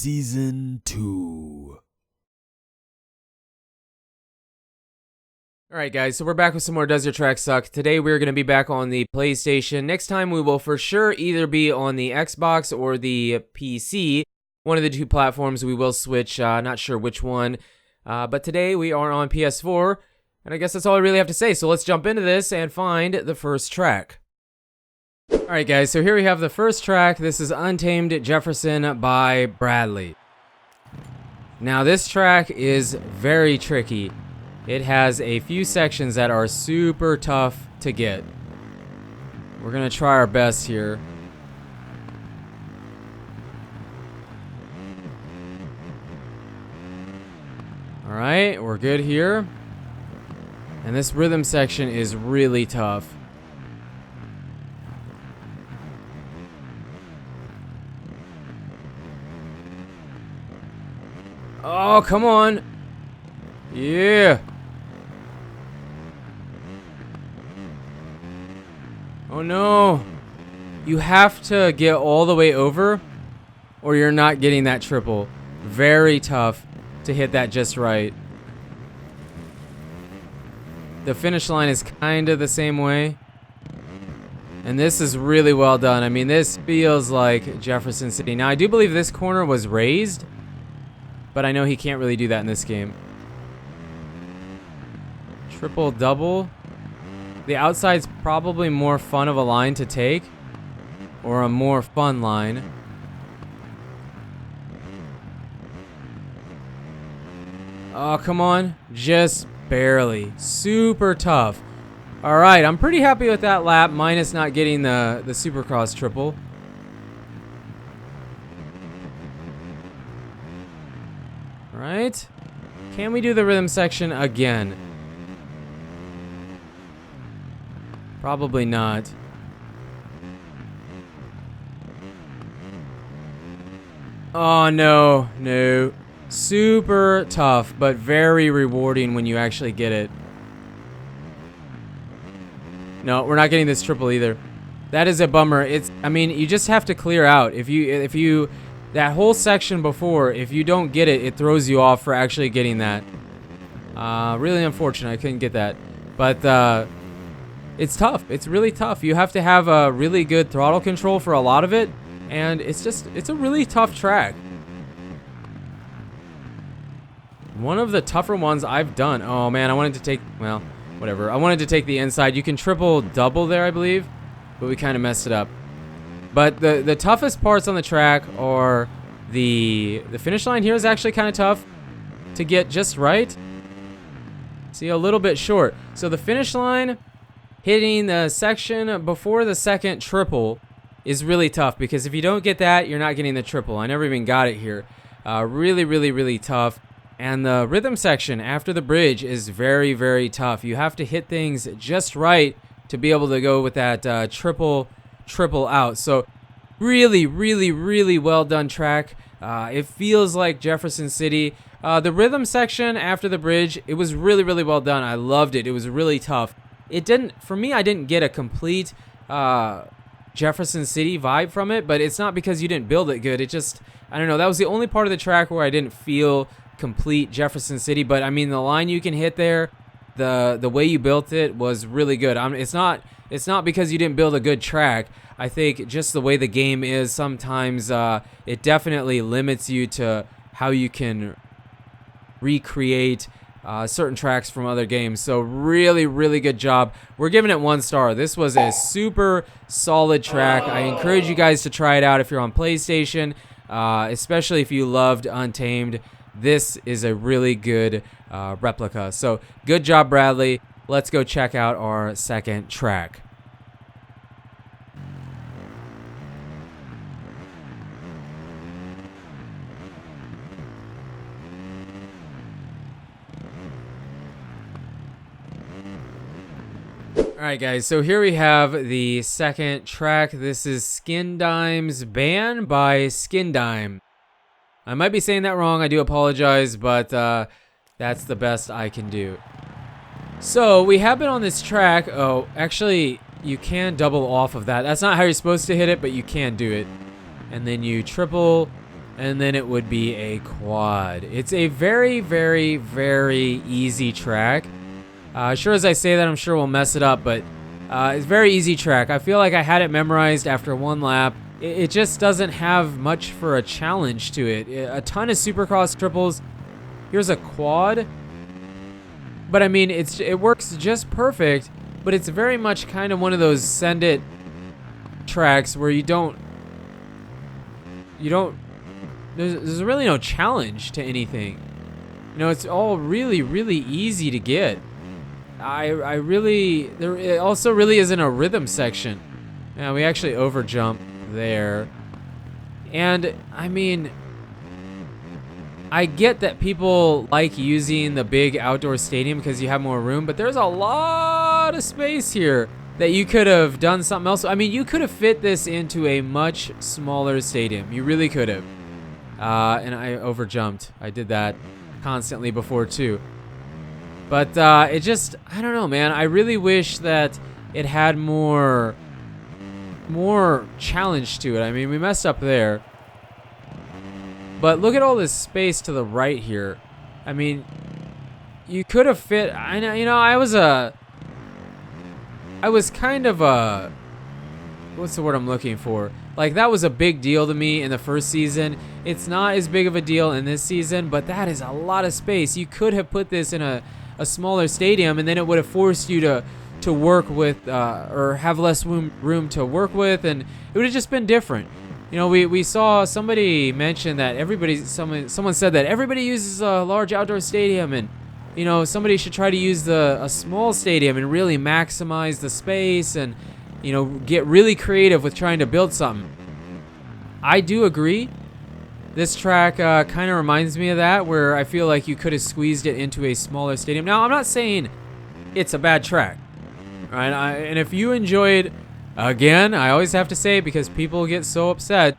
Season 2. Alright guys, so we're back with some more Does Your Track Suck? Today we're going to be back on the PlayStation. Next time we will for sure either be on the Xbox or the PC. One of the two platforms we will switch, not sure which one. But today we are on PS4, and I guess that's all I really have to say. So let's jump into this and find the first track. Alright guys, so here we have the first track. This is Untamed Jefferson by Bradley. Now this track is very tricky. It has a few sections that are super tough to get. We're gonna try our best here. Alright, we're good here. And this rhythm section is really tough. Oh, come on. Yeah. Oh no. You have to get all the way over or you're not getting that triple. Very tough to hit that just right. The finish line is kind of the same way. And this is really well done. I mean, this feels like Jefferson City. Now, I do believe this corner was raised, but I know he can't really do that in this game. Triple double. The outside's probably more fun of a line to take, or a more fun line. Oh, come on. Just barely. Super tough. Alright, I'm pretty happy with that lap, minus not getting the Supercross triple. Alright. Can we do the rhythm section again? Probably not. Oh, no. No. Super tough, but very rewarding when you actually get it. No, we're not getting this triple either. That is a bummer. I mean, you just have to clear out. If you that whole section before, if you don't get it, it throws you off for actually getting that. Really unfortunate. I couldn't get that. But it's tough. It's really tough. You have to have a really good throttle control for a lot of it, and it's a really tough track. One of the tougher ones I've done. Oh man, I wanted to take, well, whatever. I wanted to take the inside. You can triple double there, I believe, but we kind of messed it up. But the toughest parts on the track are the finish line here is actually kind of tough to get just right. See, a little bit short. So the finish line, hitting the section before the second triple is really tough, because if you don't get that, you're not getting the triple. I never even got it here. Really, really, really tough. And the rhythm section after the bridge is very, very tough. You have to hit things just right to be able to go with that triple out. So really, really, really well done track. It feels like Jefferson City. The rhythm section after the bridge, it was really, really well done. I loved it. It was really tough. It didn't, for me, I didn't get a complete Jefferson City vibe from it, but it's not because you didn't build it good. It just, I don't know, that was the only part of the track where I didn't feel complete Jefferson City. But I mean, the line you can hit there, the way you built it was really good. It's not because you didn't build a good track. I think just the way the game is, sometimes it definitely limits you to how you can recreate certain tracks from other games. So really, really good job. We're giving it 1 star. This was a super solid track. I encourage you guys to try it out if you're on PlayStation, especially if you loved Untamed. This is a really good replica. So good job, Bradley. Let's go check out our second track. Alright guys, so here we have the second track. This is Skin Dime's Ban by Skin Dime. I might be saying that wrong, I do apologize, but that's the best I can do. So we have been on this track. Oh, actually, you can double off of that. That's not how you're supposed to hit it, but you can do it. And then you triple and then it would be a quad. It's a very, very, very easy track. Sure as I say that, I'm sure we'll mess it up, but it's a very easy track. I feel like I had it memorized after one lap. It just doesn't have much for a challenge to it. A ton of Supercross triples. Here's a quad. But I mean, it works just perfect, but it's very much kind of one of those send it tracks where there's really no challenge to anything. You know, it's all really, really easy to get. It also really isn't a rhythm section. Yeah, we actually overjump there. And I mean, I get that people like using the big outdoor stadium because you have more room, but there's a lot of space here that you could have done something else. I mean, you could have fit this into a much smaller stadium. You really could have. And I overjumped. I did that constantly before too. But it just, I don't know, man. I really wish that it had more challenge to it. I mean, we messed up there. But look at all this space to the right here. I mean, you could have fit, I know, you know, I was kind of a, what's the word I'm looking for? Like, that was a big deal to me in the first season. It's not as big of a deal in this season, but that is a lot of space. You could have put this in a smaller stadium, and then it would have forced you to work with, or have less room to work with, and it would have just been different. You know, we saw somebody mention that someone said that everybody uses a large outdoor stadium, and you know, somebody should try to use a small stadium and really maximize the space and, you know, get really creative with trying to build something. I do agree. This track kind of reminds me of that, where I feel like you could have squeezed it into a smaller stadium. Now, I'm not saying it's a bad track, right? And if you enjoyed, again, I always have to say it because people get so upset.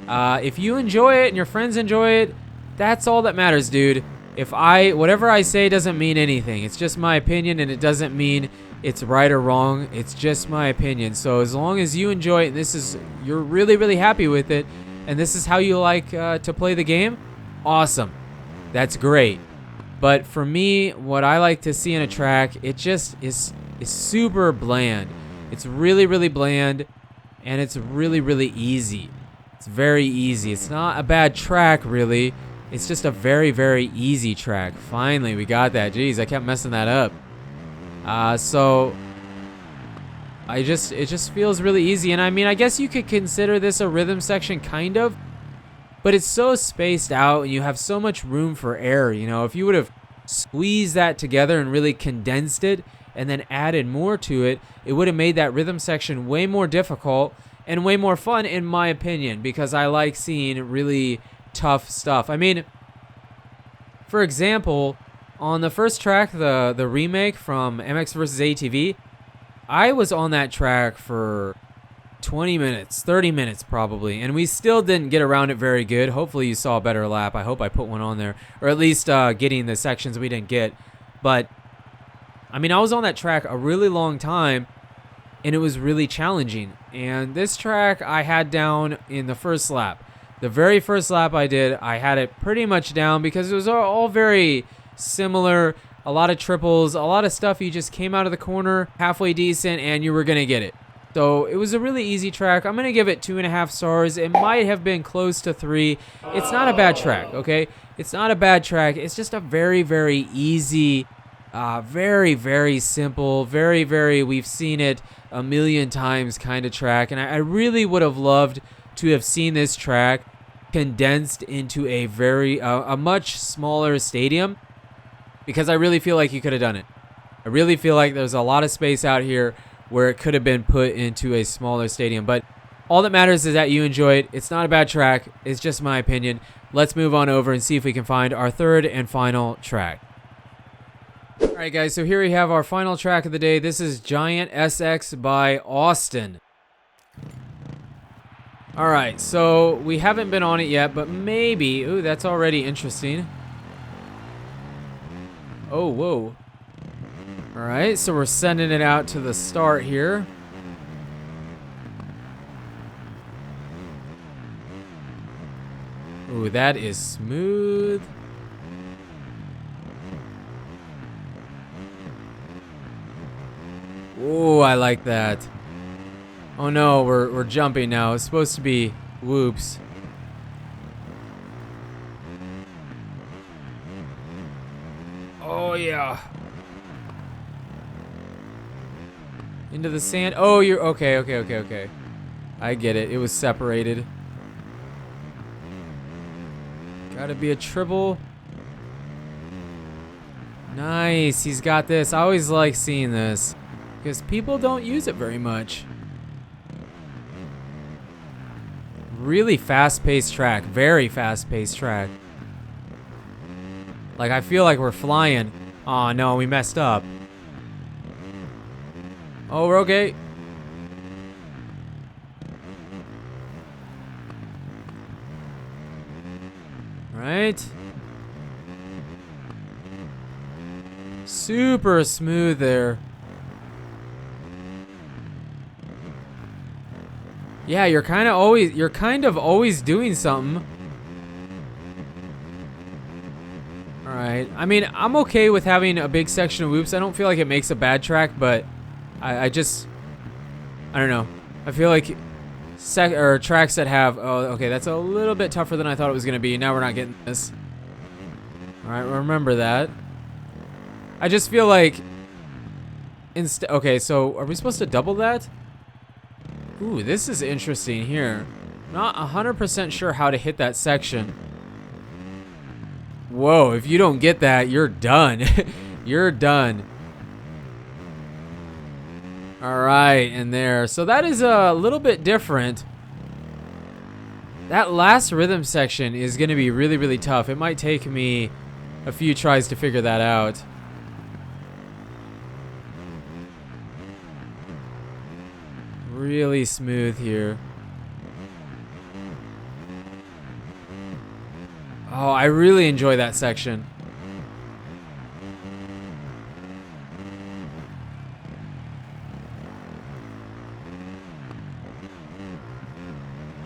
If you enjoy it and your friends enjoy it, that's all that matters, dude. Whatever I say doesn't mean anything. It's just my opinion, and it doesn't mean it's right or wrong. It's just my opinion. So as long as you enjoy it, and you're really, really happy with it, and this is how you like to play the game, awesome. That's great. But for me, what I like to see in a track, it just is super bland. It's really, really bland, and it's really, really easy. It's very easy. It's not a bad track, really. It's just a very, very easy track. Finally, we got that. Jeez, I kept messing that up. So it just feels really easy. And I mean, I guess you could consider this a rhythm section, kind of, but it's so spaced out and you have so much room for error. You know, if you would have squeezed that together and really condensed it and then added more to it, it would have made that rhythm section way more difficult and way more fun, in my opinion, because I like seeing really tough stuff. I mean, for example, on the first track, the remake from MX vs. ATV, I was on that track for 20 minutes, 30 minutes probably, and we still didn't get around it very good. Hopefully you saw a better lap. I hope I put one on there, or at least getting the sections we didn't get. But I mean, I was on that track a really long time, and it was really challenging. And this track I had down in the first lap. The very first lap I did, I had it pretty much down because it was all very similar. A lot of triples, a lot of stuff. You just came out of the corner halfway decent and you were going to get it. So it was a really easy track. I'm going to give it 2.5 stars. It might have been close to 3. It's not a bad track, okay? It's not a bad track. It's just a very, very easy, very, very simple, very, very, we've seen it a million times kind of track. And I really would have loved to have seen this track condensed into a much smaller stadium, because I really feel like you could have done it. I really feel like there's a lot of space out here where it could have been put into a smaller stadium. But all that matters is that you enjoy it. It's not a bad track. It's just my opinion. Let's move on over and see if we can find our third and final track. All right, guys, so here we have our final track of the day. This is Giant SX by Austin. All right, so we haven't been on it yet, but maybe. Ooh, that's already interesting. Oh, whoa. All right, so we're sending it out to the start here. Ooh, that is smooth. Ooh, I like that. Oh no, we're jumping now. It's supposed to be whoops. Oh yeah. Into the sand. Oh, you're okay. I get it. It was separated. Gotta be a triple. Nice. He's got this. I always like seeing this because people don't use it very much. Really fast-paced track. Very fast-paced track. Like, I feel like we're flying. Aw, no, we messed up. Oh, we're okay. Right. Super smooth there. Yeah, you're kind of always doing something. Alright. I mean, I'm okay with having a big section of whoops. I don't feel like it makes a bad track, but I don't know. I feel like tracks that have, oh, okay, that's a little bit tougher than I thought it was going to be. Now we're not getting this. Alright, remember that. I just feel like, okay, so are we supposed to double that? Ooh, this is interesting here. Not 100% sure how to hit that section. Whoa, if you don't get that, you're done. You're done. Alright, and there. So that is a little bit different. That last rhythm section is going to be really, really tough. It might take me a few tries to figure that out. Really smooth here. Oh, I really enjoy that section.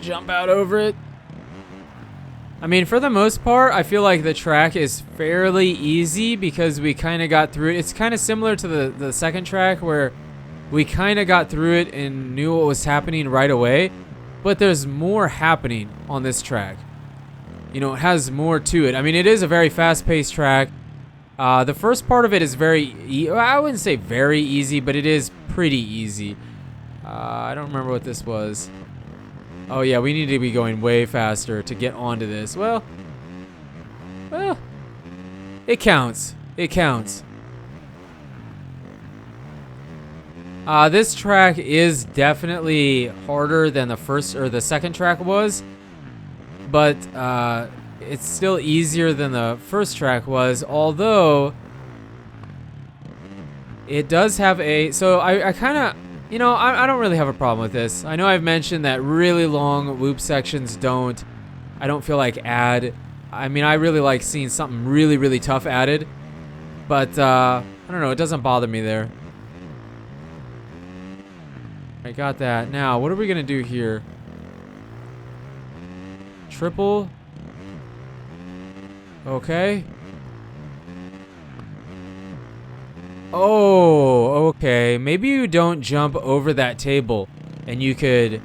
Jump out over it. I mean, for the most part, I feel like the track is fairly easy because we kind of got through it. It's kind of similar to the second track where we kind of got through it and knew what was happening right away. But there's more happening on this track. You know, it has more to it. I mean, it is a very fast-paced track. The first part of it is I wouldn't say very easy, but it is pretty easy. I don't remember what this was. Oh yeah, we need to be going way faster to get onto this. Well, it counts. It counts. This track is definitely harder than the first or the second track was, but it's still easier than the first track was, although it does have a, so I kind of, you know, I don't really have a problem with this. I know I've mentioned that really long loop sections I don't feel like add. I mean, I really like seeing something really, really tough added, but I don't know, it doesn't bother me there. I got that. Now, what are we gonna do here? Triple. Okay. Oh, okay. Maybe you don't jump over that table and you could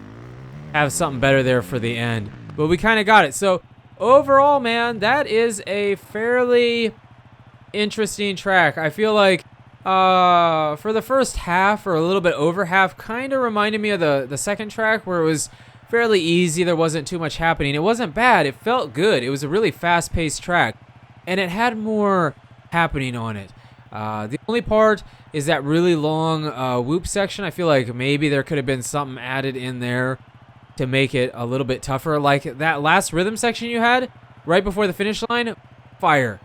have something better there for the end. But we kind of got it. So, overall, man, that is a fairly interesting track. I feel like for the first half or a little bit over half, kind of reminded me of the second track where it was fairly easy. There wasn't too much happening. It wasn't bad. It felt good. It was a really fast-paced track, and it had more happening on it. The only part is that really long whoop section. I feel like maybe there could have been something added in there to make it a little bit tougher. Like that last rhythm section you had right before the finish line, fire.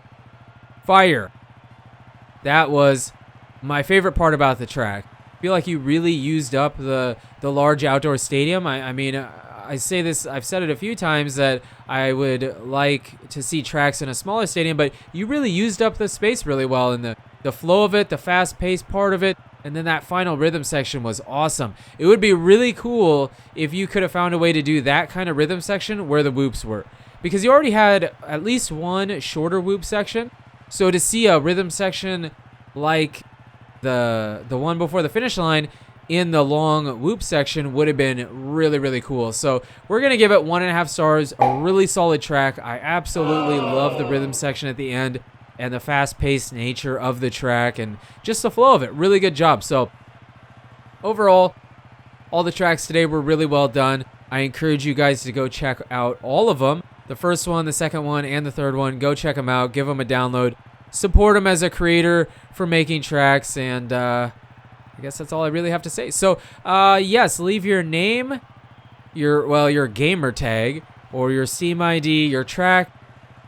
Fire. That was my favorite part about the track. I feel like you really used up the large outdoor stadium. I mean, I say this, I've said it a few times that I would like to see tracks in a smaller stadium, but you really used up the space really well, and the flow of it, the fast-paced part of it, and then that final rhythm section was awesome. It would be really cool if you could have found a way to do that kind of rhythm section where the whoops were, because you already had at least one shorter whoop section. So to see a rhythm section like the one before the finish line in the long whoop section would have been really, really cool. So we're going to give it 1.5 stars, a really solid track. I absolutely love the rhythm section at the end and the fast-paced nature of the track and just the flow of it. Really good job. So overall, all the tracks today were really well done. I encourage you guys to go check out all of them. The first one, the second one, and the third one. Go check them out. Give them a download. Support him as a creator for making tracks, and I guess that's all I really have to say. So, yes, leave your name, your gamer tag, or your Steam ID, your track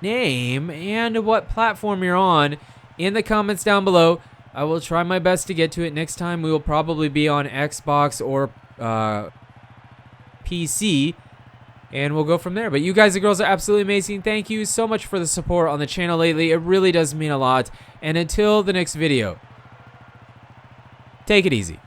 name, and what platform you're on in the comments down below. I will try my best to get to it. Next time, we will probably be on Xbox or PC. And we'll go from there. But you guys and girls are absolutely amazing. Thank you so much for the support on the channel lately. It really does mean a lot. And until the next video, take it easy.